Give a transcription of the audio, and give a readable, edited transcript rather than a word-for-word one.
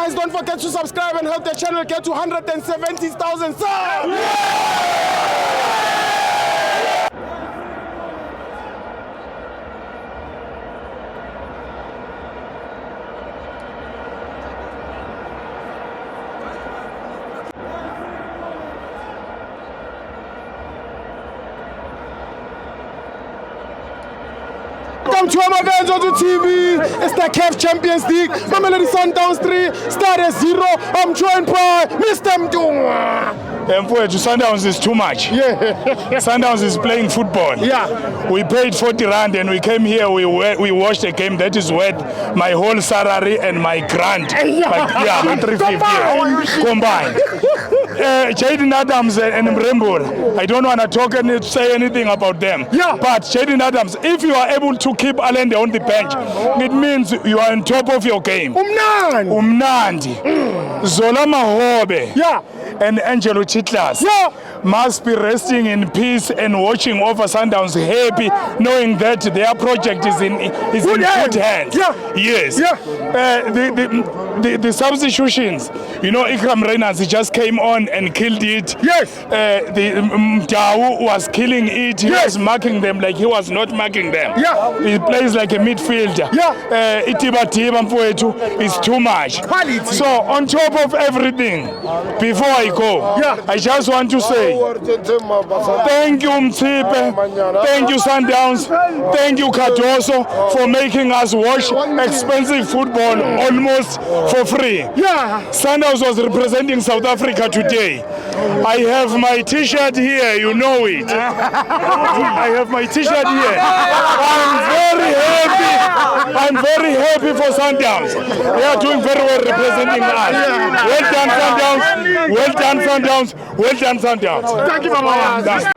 Guys, don't forget to subscribe and help the channel get to 170,000 subs. Welcome to Amavenzo TV. It's the CAF Champions League. Mamelodi Sundowns 3, Stade 0. I'm joined by Mr. Mdungwa. Sundowns is too much. Yeah. Sundowns is playing football. Yeah. We paid 40 rand and we came here, we watched a game that is worth my whole salary and my grant. My 350 combined. Jaden Adams and Mrembul, I don't want to talk and say anything about them. Yeah. But Jaden Adams, if you are able to keep Allende on the bench, it means you are on top of your game. Umnandi. Zola Mahobe. Yeah. And Angelo Chitlas. Yeah. Must be resting in peace and watching over Sundowns happy, knowing that their project is in good hands. Yeah. Yes. Yeah. The substitutions, you know, Ikram Reynolds, he just came on and killed it. Yes. The Mdau was killing it. He was marking them like he was not marking them. Yeah. He plays like a midfielder. Yeah. Itiba Mfowethu is too much. Quality. So on top of everything, before I go, I just want to say thank you Mtsipe, thank you Sundowns, thank you Cardoso for making us watch expensive football almost for free. Yeah. Sundowns was representing South Africa today. I have my t-shirt here, you know it. I have my t-shirt here. I'm very happy for Sundowns. They are doing very well representing us. Well done Sundowns. Well done Sundowns. Well done Sundowns. Thank you, Mama.